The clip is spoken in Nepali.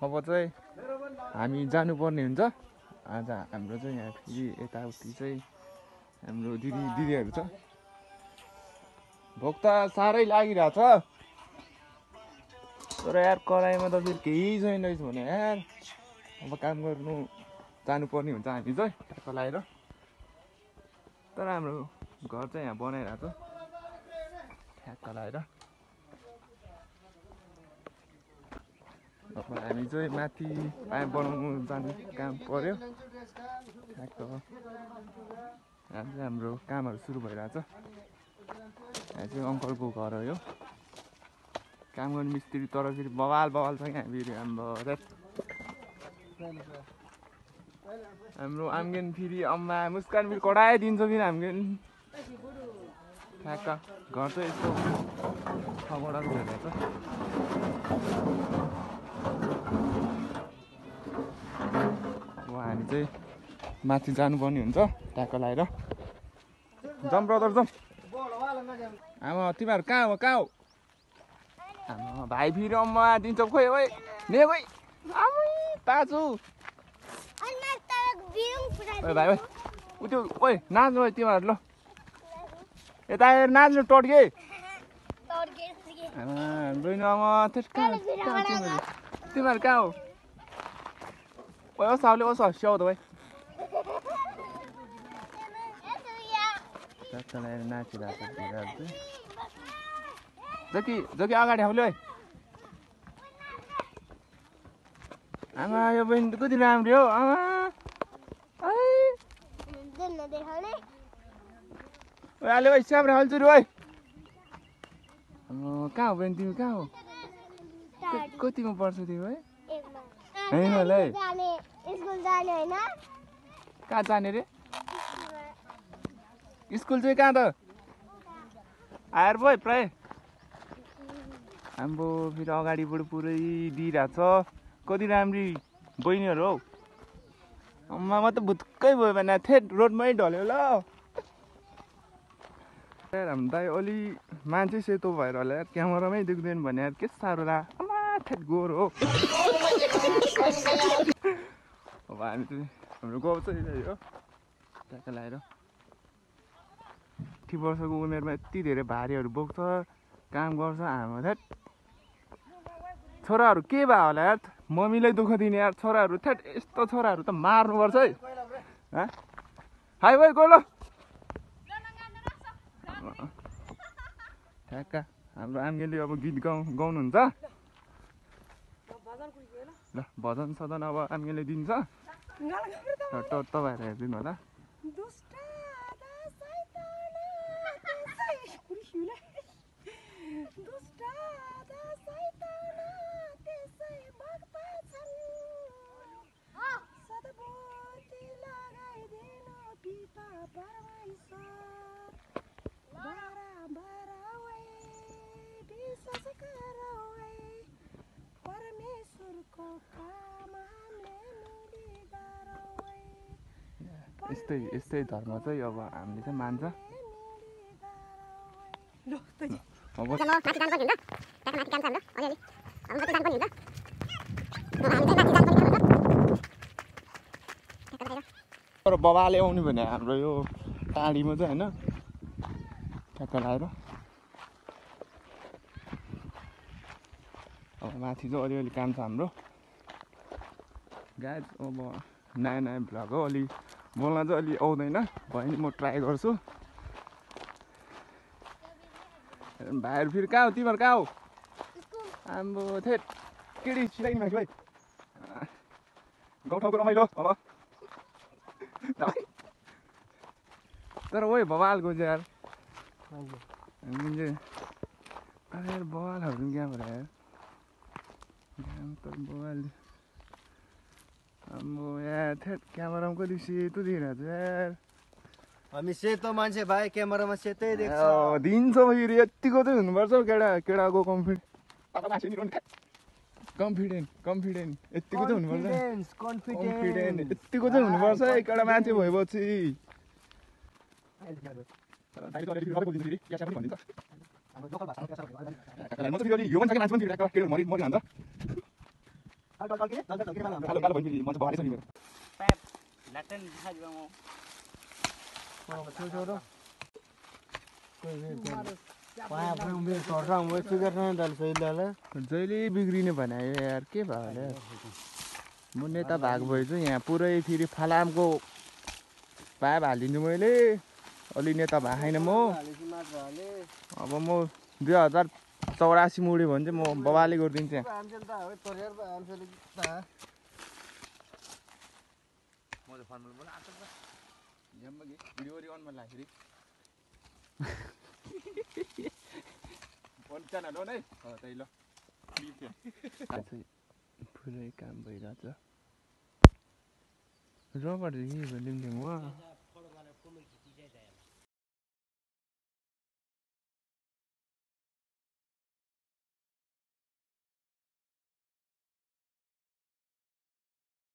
अब चाहिँ हामी जानुपर्ने हुन्छ। आज हाम्रो चाहिँ यहाँ फेरि यताउति चाहिँ हाम्रो दिदीहरू छ। भोक त साह्रै लागिरहेछ तर यार कराईमा त फेरि केही छैन रहेछ भने यार अब काम गर्नु जानुपर्ने हुन्छ हामी चाहिँ ट्याक्क लगाएर। तर हाम्रो घर चाहिँ यहाँ बनाइरहेको छ ट्याक्क लगाएर। अब हामी चाहिँ माथि पाइप बनाउनु जाने काम पर्यो ठ्याक्क। यहाँ चाहिँ हाम्रो कामहरू सुरु भइरहेछ। यहाँ चाहिँ अङ्कलको घर हो यो। काम गर्ने मिस्त्री तर फेरि बवाल छ यहाँ फेरि हाम्रो आम्गेन फेरि अम्मा मुस्कान फेरि कडाइदिन्छ फेरि आम्गेन ठ्याक्क। घर चाहिँ यस्तो खबरहरू भइरहेछ। अब हामी चाहिँ माथि जानुपर्ने हुन्छ ट्याक्क लगाएर। जाउँ ब्रदर जाउँ। आमा तिमीहरू कहाँ हो आमा भाइ फेरि अम्मा दिन्छ खोइ ओइ ने खोइ आमै ताजु ओइ भाइ ओइ उत्यो ओइ नाच्नु ओइ तिमीहरू ल यता आएर नाच्नु टड्के आमा बहिनी आमा तिमीहरू कहाँ हो ओइ ओस् आउले ओस् स्याउ त भाइ नाचिरहेको जति अगाडि आउले है आमा यो बहिनी त कति राम्रो हो आमा आले भाइ स्याम हाल्छु रे कहाँ हो बहिनी तिमी कहाँ हो कतिमा पढ्छ तिमी है होइन होला है कहाँ जाने रे स्कुल चाहिँ कहाँ त आएर भयो प्राय हाम्रो फेरि अगाडिबाट पुरै दिइरहेछ कति राम्री बहिनीहरू हौ अम्मा म त भुत्कै भयो भने थेट रोडमै ढल्यो ल। हाम्रो दाइ अलि मान्छे सेतो भएर होला यार क्यामेरामै देख्दैन भने यार के साह्रो ला अम्मा थेट गोर हो। अब हामी चाहिँ हाम्रो गाउँ चाहिँ हो ट्याक्क लगाएर 30 वर्षको उमेरमा यति धेरै भारीहरू बोक्छ काम गर्छ। हाम्रो थेट छोराहरू के भयो होला यार मम्मीलाई दुःख दिने यार छोराहरू थेट यस्तो छोराहरू त मार्नुपर्छ है हाई भाइ गयो ल ठ्याक्क। हाम्रो आम्गेले अब गीत गाउनुहुन्छ ल भजन सदन अब आम्गेले दिन्छ तपाईँहरू हेरिदिनु होला। यस्तै धर्म चाहिँ अब हामीले चाहिँ मान्छ। तर बबाले आउने भने हाम्रो यो टाढीमा चाहिँ होइन ट्याक्क लगाएर अब माथि चाहिँ अलिअलि काम छ हाम्रो गाइज। अब नयाँ भ्लग हो अलि बोल्न चाहिँ अलि आउँदैन भयो नि म ट्राई गर्छु। भाइहरू फेरि कहाँ हो तिमीहरू कहाँ हो आम्बो थेट केटी सिलाइदिनु भएको भाइ गाउँठाउँको रमाइलो अब तर ओइ बवालको चाहिँ यार हामी चाहिँ यार बवालहरू कहाँबाट यार बवाल आम्बो यार थेट क्यामेरामा कति सेतो देखिरहेको छ यार। हामी सेतो मान्छे भाइ क्यामेरामा सेतै देख्छ दिन्छ फेरि यतिको चाहिँ हुनुपर्छ केटाको कन्फिडेन्ट यतिको चाहिँ हुनुपर्छ यतिको चाहिँ हुनुपर्छ केटा मान्छे भएपछि कालो कालो भइसक्यो म चाहिँ बगाएछ नि मेरो Pep, Latin has one. जहिले बिग्रिने भने यार के भयो होला म नेता भाग भएछु यहाँ पुरै फेरि फलामको पाइप हालिदिन्छु मैले अलि नेता भएको छैन म अब म 2084 मुड्यो भने चाहिँ म बबाले गरिदिन्छु यहाँ पुरै काम भइरहेछ रबर के लिम्थिङ